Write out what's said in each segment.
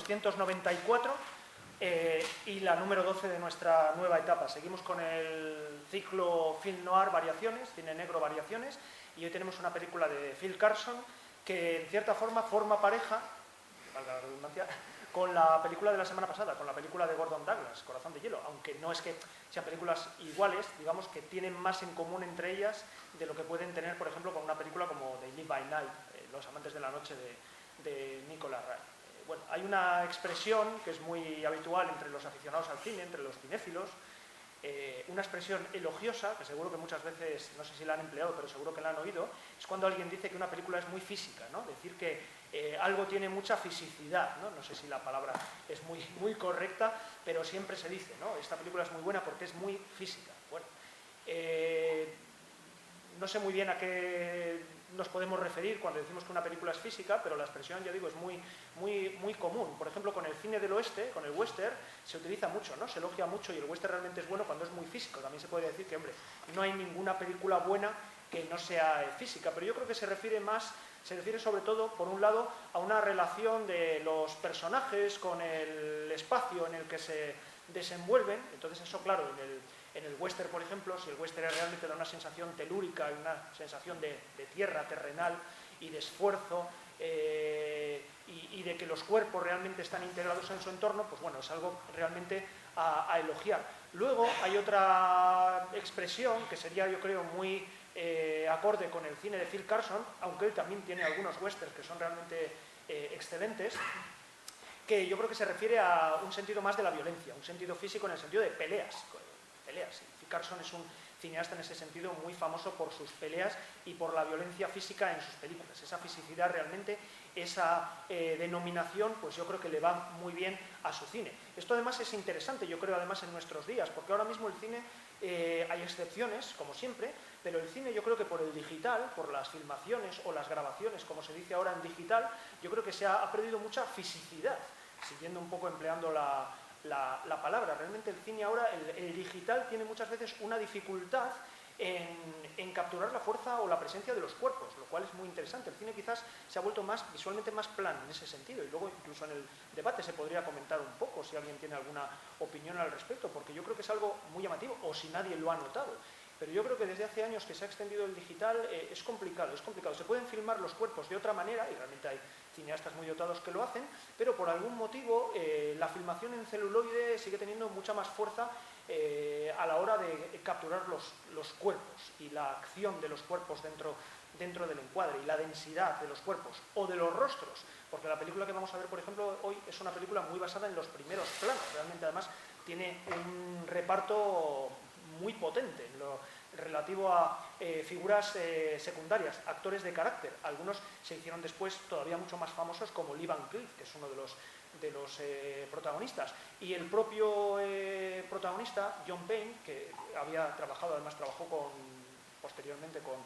294 y la número 12 de nuestra nueva etapa. Seguimos con el ciclo Film Noir Variaciones, Cine Negro Variaciones, y hoy tenemos una película de Phil Carson que en cierta forma forma pareja, valga la redundancia, con la película de la semana pasada, con la película de Gordon Douglas, Corazón de Hielo, aunque no es que sean películas iguales, digamos que tienen más en común entre ellas de lo que pueden tener, por ejemplo, con una película como They Live by Night, Los amantes de la noche de Nicolas Ray. Bueno, hay una expresión que es muy habitual entre los aficionados al cine, entre los cinéfilos, una expresión elogiosa, que seguro que muchas veces, no sé si la han empleado, pero seguro que la han oído, es cuando alguien dice que una película es muy física, ¿no? Decir que algo tiene mucha fisicidad, ¿no? No sé si la palabra es muy correcta, pero siempre se dice, ¿no? Esta película es muy buena porque es muy física. Bueno, no sé muy bien a qué nos podemos referir cuando decimos que una película es física, pero la expresión, ya digo, es muy común. Por ejemplo, con el cine del oeste, con el western, se utiliza mucho, ¿no? Se elogia mucho y el western realmente es bueno cuando es muy físico. También se puede decir que, hombre, no hay ninguna película buena que no sea física, pero yo creo que se refiere sobre todo, por un lado, a una relación de los personajes con el espacio en el que se desenvuelven. Entonces eso, claro, en el western, por ejemplo, si el western realmente da una sensación telúrica y una sensación de tierra terrenal y de esfuerzo y de que los cuerpos realmente están integrados en su entorno, pues bueno, es algo realmente a elogiar. Luego hay otra expresión que sería, yo creo, muy acorde con el cine de Phil Carson, aunque él también tiene algunos westerns que son realmente excelentes, que yo creo que se refiere a un sentido más de la violencia, un sentido físico en el sentido de peleas. Phil Carson es un cineasta en ese sentido muy famoso por sus peleas y por la violencia física en sus películas. Esa fisicidad realmente, esa denominación, pues yo creo que le va muy bien a su cine. Esto además es interesante, yo creo, además en nuestros días, porque ahora mismo el cine, hay excepciones, como siempre, pero el cine yo creo que por el digital, por las filmaciones o las grabaciones, como se dice ahora en digital, yo creo que se ha perdido mucha fisicidad, siguiendo un poco empleando la palabra. Realmente el cine ahora, el digital, tiene muchas veces una dificultad en capturar la fuerza o la presencia de los cuerpos, lo cual es muy interesante. El cine quizás se ha vuelto visualmente más plano en ese sentido, y luego incluso en el debate se podría comentar un poco si alguien tiene alguna opinión al respecto, porque yo creo que es algo muy llamativo, o si nadie lo ha notado. Pero yo creo que desde hace años que se ha extendido el digital, es complicado. Se pueden filmar los cuerpos de otra manera, y realmente hay cineastas muy dotados que lo hacen, pero por algún motivo la filmación en celuloide sigue teniendo mucha más fuerza a la hora de capturar los cuerpos y la acción de los cuerpos dentro del encuadre y la densidad de los cuerpos o de los rostros, porque la película que vamos a ver, por ejemplo, hoy es una película muy basada en los primeros planos. Realmente, además, tiene un reparto muy potente en lo relativo a figuras secundarias, actores de carácter. Algunos se hicieron después todavía mucho más famosos, como Lee Van Cleef, que es uno de los protagonistas, y el propio protagonista, John Payne, que además trabajó posteriormente con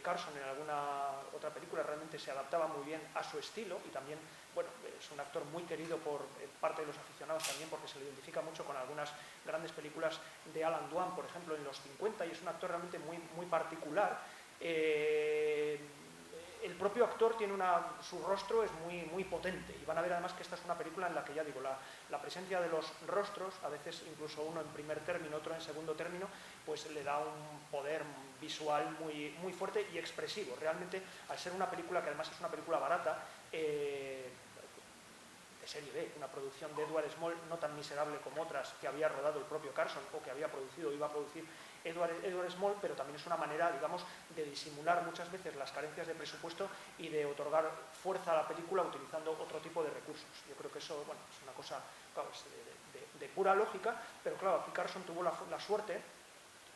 Carson en alguna otra película, realmente se adaptaba muy bien a su estilo, y también, bueno, es un actor muy querido por parte de los aficionados también, porque se le identifica mucho con algunas grandes películas de Alan Dwan, por ejemplo, en los 50, y es un actor realmente muy particular. El propio actor tiene su rostro es muy potente, y van a ver además que esta es una película en la que, ya digo, la presencia de los rostros, a veces incluso uno en primer término, otro en segundo término, pues le da un poder visual muy fuerte y expresivo. Realmente, al ser una película que además es una película barata, de serie B, una producción de Edward Small, no tan miserable como otras que había rodado el propio Carson o que había producido o iba a producir Edward Small, pero también es una manera, digamos, de disimular muchas veces las carencias de presupuesto y de otorgar fuerza a la película utilizando otro tipo de recursos. Yo creo que eso, bueno, es una cosa, claro, de pura lógica, pero claro, aquí Carson tuvo la suerte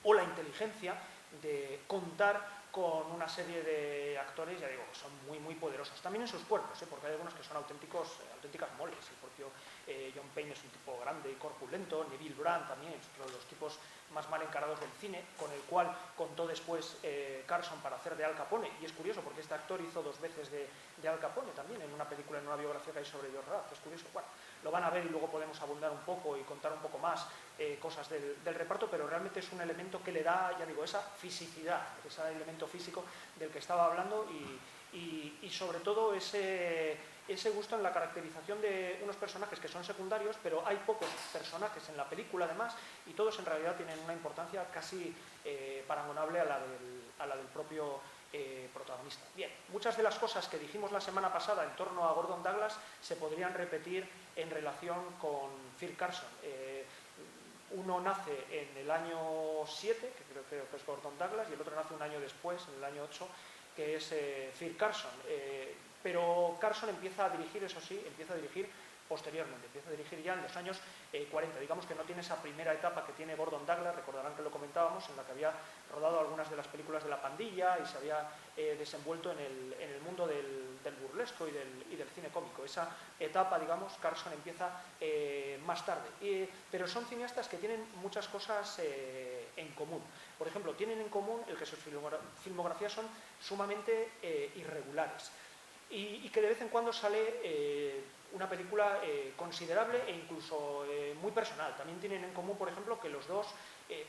o la inteligencia de contar con una serie de actores, ya digo, que son muy poderosos, también en sus cuerpos, porque hay algunos que son auténticas moles. El propio John Payne es un tipo grande y corpulento, Neville Brand también es otro de los tipos más mal encarados del cine, con el cual contó después Carson para hacer de Al Capone, y es curioso porque este actor hizo 2 veces de Al Capone también en una película, en una biografía que hay sobre George Raft. Es curioso. Bueno, lo van a ver y luego podemos abundar un poco y contar un poco más cosas del reparto, pero realmente es un elemento que le da, ya digo, esa fisicidad, ese elemento físico del que estaba hablando, y sobre todo ese gusto en la caracterización de unos personajes que son secundarios, pero hay pocos personajes en la película además, y todos en realidad tienen una importancia casi parangonable a la del propio protagonista. Bien, muchas de las cosas que dijimos la semana pasada en torno a Gordon Douglas se podrían repetir en relación con Phil Carson. Uno nace en el año 7, que creo que es Gordon Douglas, y el otro nace un año después, en el año 8, que es Phil Carson. Pero Carson empieza a dirigir, eso sí, empieza a dirigir posteriormente, empieza a dirigir ya en los años 40. Digamos que no tiene esa primera etapa que tiene Gordon Douglas, recordarán que lo comentábamos, en la que había rodado algunas de las películas de La Pandilla y se había desenvuelto en el mundo del burlesco y del cine cómico. Esa etapa, digamos, Carson empieza más tarde. Pero son cineastas que tienen muchas cosas en común. Por ejemplo, tienen en común el que sus filmografías son sumamente irregulares y que de vez en cuando sale una película considerable e incluso muy personal. También tienen en común, por ejemplo, que los dos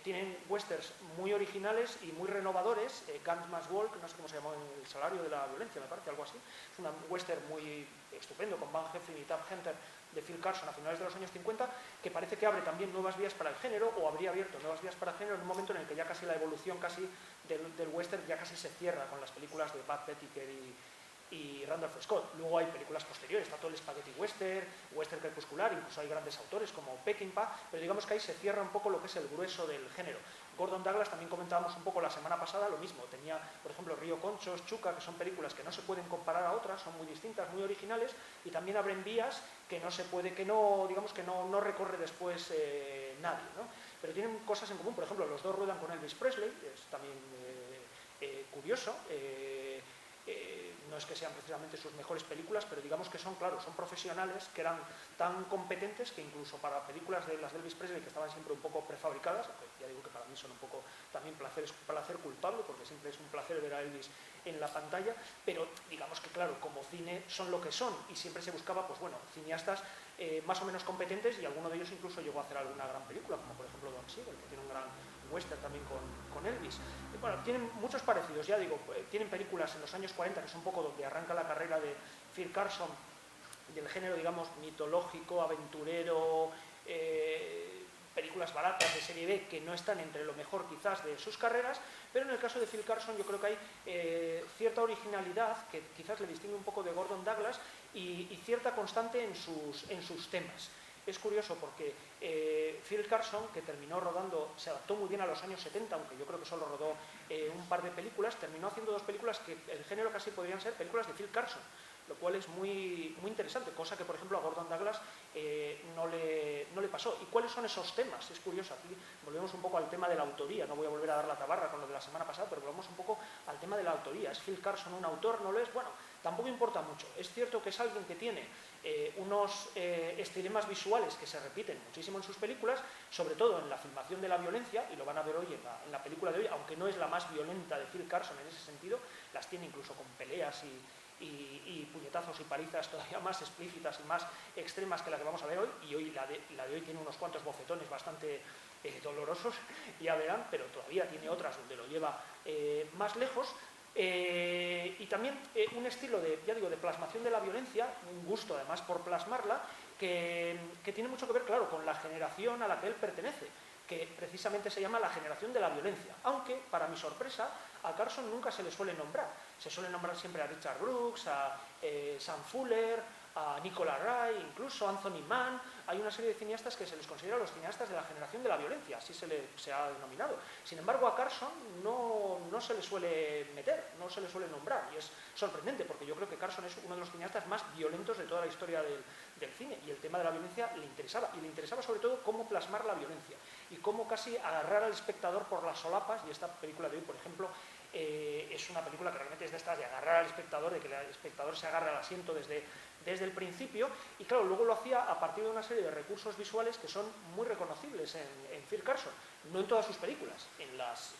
tienen westerns muy originales y muy renovadores. Guns Must Walk, no sé cómo se llamó en El salario de la violencia, me parece, algo así. Es un western muy estupendo con Van Heflin y Tab Hunter de Phil Carson a finales de los años 50, que parece que abre también nuevas vías para el género, o habría abierto nuevas vías para el género en un momento en el que ya casi la evolución casi del western ya casi se cierra con las películas de Bud Pettiker y Randolph Scott. Luego hay películas posteriores, está todo el spaghetti western, western crepuscular, incluso hay grandes autores como Peckinpah, pero digamos que ahí se cierra un poco lo que es el grueso del género. Gordon Douglas, también comentábamos un poco la semana pasada, lo mismo, tenía, por ejemplo, Río Conchos, Chuca, que son películas que no se pueden comparar a otras, son muy distintas, muy originales, y también abren vías que no se puede, que no, digamos que no recorre después nadie, ¿no? Pero tienen cosas en común, por ejemplo, los dos ruedan con Elvis Presley, es también curioso. No es que sean precisamente sus mejores películas, pero digamos que son, claro, son profesionales que eran tan competentes que incluso para películas de las de Elvis Presley, que estaban siempre un poco prefabricadas, aunque ya digo que para mí son un poco también placer culpable, porque siempre es un placer ver a Elvis en la pantalla, pero digamos que, claro, como cine son lo que son, y siempre se buscaba, pues bueno, cineastas más o menos competentes, y alguno de ellos incluso llegó a hacer alguna gran película, como por ejemplo Don Siegel, que tiene un gran western también con Elvis. Bueno, tienen muchos parecidos, ya digo, tienen películas en los años 40, que es un poco donde arranca la carrera de Phil Carson, del género, digamos, mitológico, aventurero, películas baratas de serie B que no están entre lo mejor quizás de sus carreras, pero en el caso de Phil Carson yo creo que hay cierta originalidad que quizás le distingue un poco de Gordon Douglas y cierta constante en sus temas. Es curioso porque Phil Carson, que terminó rodando, se adaptó muy bien a los años 70, aunque yo creo que solo rodó un par de películas, terminó haciendo dos películas que el género casi podrían ser películas de Phil Carson, lo cual es muy, muy interesante, cosa que por ejemplo a Gordon Douglas no le pasó. ¿Y cuáles son esos temas? Es curioso, aquí volvemos un poco al tema de la autoría, no voy a volver a dar la tabarra con lo de la semana pasada, pero volvemos un poco al tema de la autoría. ¿Es Phil Carson un autor? ¿No lo es? Bueno, tampoco importa mucho. Es cierto que es alguien que tiene unos estilemas visuales que se repiten muchísimo en sus películas, sobre todo en la filmación de la violencia, y lo van a ver hoy en la película de hoy, aunque no es la más violenta de Phil Carson en ese sentido, las tiene incluso con peleas y puñetazos y palizas todavía más explícitas y más extremas que la que vamos a ver hoy, y hoy la de hoy tiene unos cuantos bofetones bastante dolorosos, ya verán, pero todavía tiene otras donde lo lleva más lejos. Y también un estilo ya digo, de plasmación de la violencia, un gusto además por plasmarla, que tiene mucho que ver, claro, con la generación a la que él pertenece, que precisamente se llama la generación de la violencia, aunque, para mi sorpresa, a Carson nunca se le suele nombrar. Se suele nombrar siempre a Richard Brooks, a Sam Fuller, a Nicola Ray, incluso a Anthony Mann. Hay una serie de cineastas que se les considera los cineastas de la generación de la violencia, así se ha denominado. Sin embargo, a Carson no se le suele meter, no se le suele nombrar, y es sorprendente, porque yo creo que Carson es uno de los cineastas más violentos de toda la historia del cine, y el tema de la violencia le interesaba, y le interesaba sobre todo cómo plasmar la violencia, y cómo casi agarrar al espectador por las solapas, y esta película de hoy, por ejemplo, es una película que realmente es de estas de agarrar al espectador, de que el espectador se agarre al asiento desde el principio, y claro, luego lo hacía a partir de una serie de recursos visuales que son muy reconocibles en Phil Carson, no en todas sus películas, en las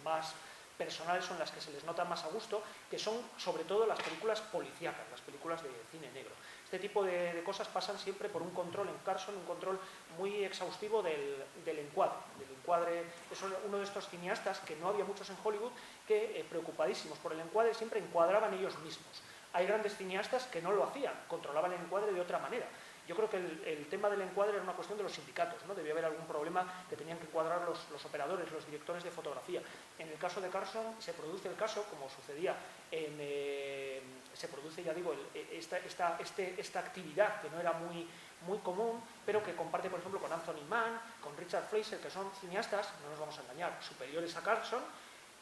más personales son las que se les nota más a gusto, que son sobre todo las películas policíacas, las películas de cine negro. Este tipo de cosas pasan siempre por un control en Carson, un control muy exhaustivo del encuadre. Es uno de estos cineastas, que no había muchos en Hollywood, que preocupadísimos por el encuadre siempre encuadraban ellos mismos. Hay grandes cineastas que no lo hacían, controlaban el encuadre de otra manera. Yo creo que el tema del encuadre era una cuestión de los sindicatos, ¿no? Debía haber algún problema que tenían que encuadrar los operadores, los directores de fotografía. En el caso de Carson se produce el caso, como sucedía se produce, ya digo, esta actividad que no era muy común, pero que comparte, por ejemplo, con Anthony Mann, con Richard Fleischer, que son cineastas, no nos vamos a engañar, superiores a Carson,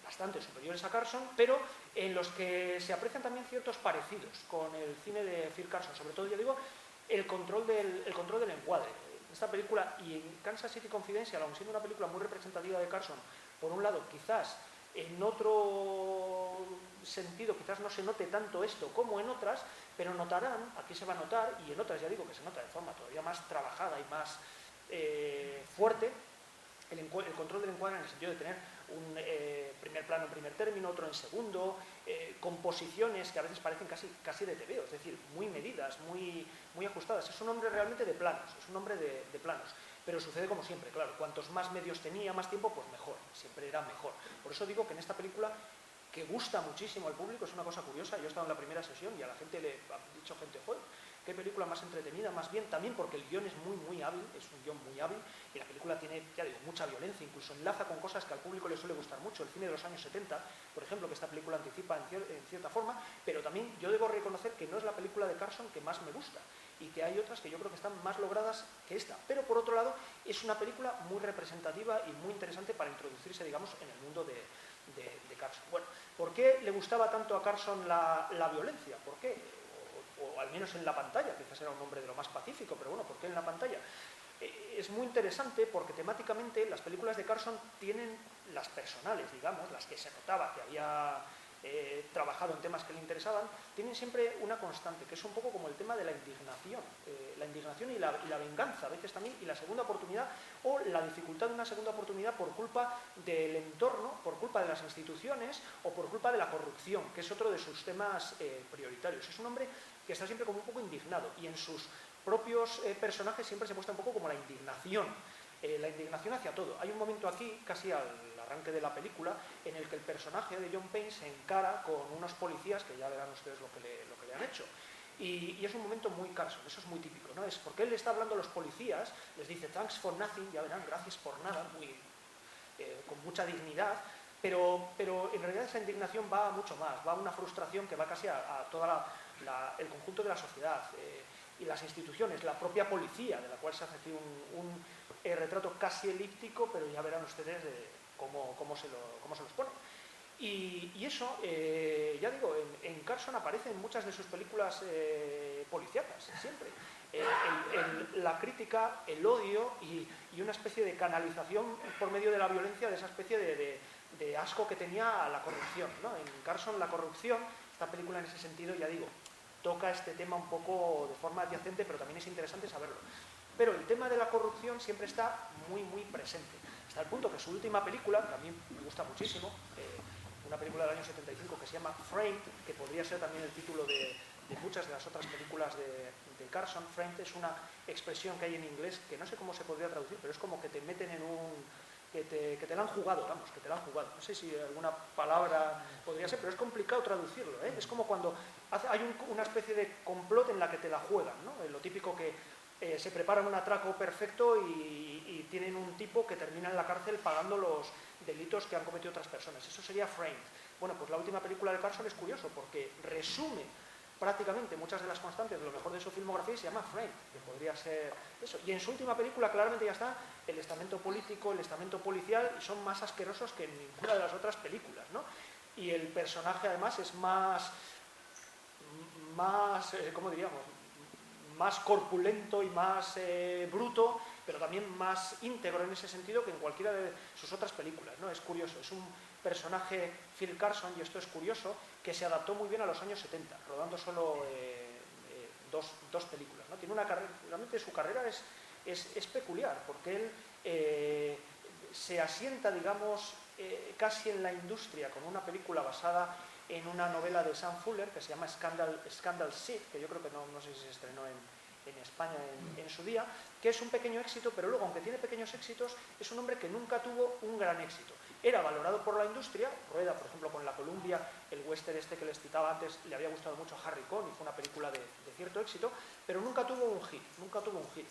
bastante superiores a Carson, pero en los que se aprecian también ciertos parecidos con el cine de Phil Carson, sobre todo, ya digo, el control del encuadre. Esta película, y en Kansas City Confidential, aun siendo una película muy representativa de Carson, por un lado, quizás en otro sentido, quizás no se note tanto esto como en otras, pero notarán, aquí se va a notar, y en otras ya digo que se nota de forma todavía más trabajada y más fuerte, el control del encuadre en el sentido de tener un primer plano en primer término, otro en segundo, composiciones que a veces parecen casi de TVO, es decir, muy medidas, muy ajustadas. Es un hombre realmente de planos, es un hombre de planos. Pero sucede como siempre, claro, cuantos más medios tenía, más tiempo, pues mejor, siempre era mejor. Por eso digo que en esta película, que gusta muchísimo al público, es una cosa curiosa, yo he estado en la primera sesión y a la gente le ha dicho gente, joder, qué película más entretenida, más bien, también porque el guión es muy hábil, es un guión muy hábil, y la película tiene, ya digo, mucha violencia, incluso enlaza con cosas que al público le suele gustar mucho, el cine de los años 70, por ejemplo, que esta película anticipa en cierta forma, pero también yo debo reconocer que no es la película de Carson que más me gusta, y que hay otras que yo creo que están más logradas que esta, pero por otro lado es una película muy representativa y muy interesante para introducirse, digamos, en el mundo de Carson. Bueno, ¿por qué le gustaba tanto a Carson la violencia? ¿Por qué? O al menos en la pantalla, quizás era un hombre de lo más pacífico, pero bueno, ¿por qué en la pantalla? Es muy interesante porque temáticamente las películas de Carson tienen las personales, digamos, las que se notaba que había trabajado en temas que le interesaban, tienen siempre una constante, que es un poco como el tema de la indignación y la venganza, a veces también, y la segunda oportunidad, o la dificultad de una segunda oportunidad por culpa del entorno, por culpa de las instituciones, o por culpa de la corrupción, que es otro de sus temas prioritarios. Es un hombre que está siempre como un poco indignado, y en sus propios personajes siempre se muestra un poco como la indignación hacia todo. Hay un momento aquí, casi al arranque de la película, en el que el personaje de John Payne se encara con unos policías, que ya verán ustedes lo que le han hecho. Y es un momento muy Carson, eso es muy típico, ¿no? Es porque él le está hablando a los policías, les dice thanks for nothing, ya verán, gracias por nada, con mucha dignidad, pero en realidad esa indignación va mucho más, va a una frustración que va casi a todo el conjunto de la sociedad y las instituciones, la propia policía, de la cual se hace aquí un retrato casi elíptico, pero ya verán ustedes cómo se los pone. Y eso, ya digo, en Carson aparece en muchas de sus películas policíacas, siempre. La crítica, el odio y una especie de canalización por medio de la violencia de esa especie de asco que tenía a la corrupción, ¿no? En Carson la corrupción, esta película en ese sentido, ya digo, toca este tema un poco de forma adyacente, pero también es interesante saberlo. Pero el tema de la corrupción siempre está muy presente, hasta el punto que su última película, que a mí me gusta muchísimo, una película del año 75 que se llama Framed, que podría ser también el título de muchas de las otras películas de Carson. Framed es una expresión que hay en inglés que no sé cómo se podría traducir, pero es como que te meten en que te la han jugado, vamos, que te la han jugado. No sé si alguna palabra podría ser, pero es complicado traducirlo, ¿eh? Es como cuando hay una especie de complot en la que te la juegan, ¿no? Lo típico que se preparan un atraco perfecto y tienen un tipo que termina en la cárcel pagando los delitos que han cometido otras personas. Eso sería Framed. Bueno, pues la última película de Carson es curioso porque resume prácticamente muchas de las constantes de lo mejor de su filmografía y se llama Framed, que podría ser eso. Y en su última película claramente ya está el estamento político, el estamento policial, y son más asquerosos que en ninguna de las otras películas, ¿no? Y el personaje además es más ¿cómo diríamos?, más corpulento y más bruto, pero también más íntegro en ese sentido que en cualquiera de sus otras películas, ¿no? Es curioso, es un personaje, Phil Carson, y esto es curioso, que se adaptó muy bien a los años 70, rodando solo dos películas, ¿no? Tiene una carrera, realmente su carrera es peculiar, porque él se asienta, digamos, casi en la industria con una película basada en una novela de Sam Fuller que se llama Scandal Seed, que yo creo que no sé si se estrenó en España en su día, que es un pequeño éxito, pero luego, aunque tiene pequeños éxitos, es un hombre que nunca tuvo un gran éxito. Era valorado por la industria. Rueda, por ejemplo, con La Columbia, el western este que les citaba antes, le había gustado mucho a Harry Cohn y fue una película de cierto éxito, pero nunca tuvo un hit, nunca tuvo un hit.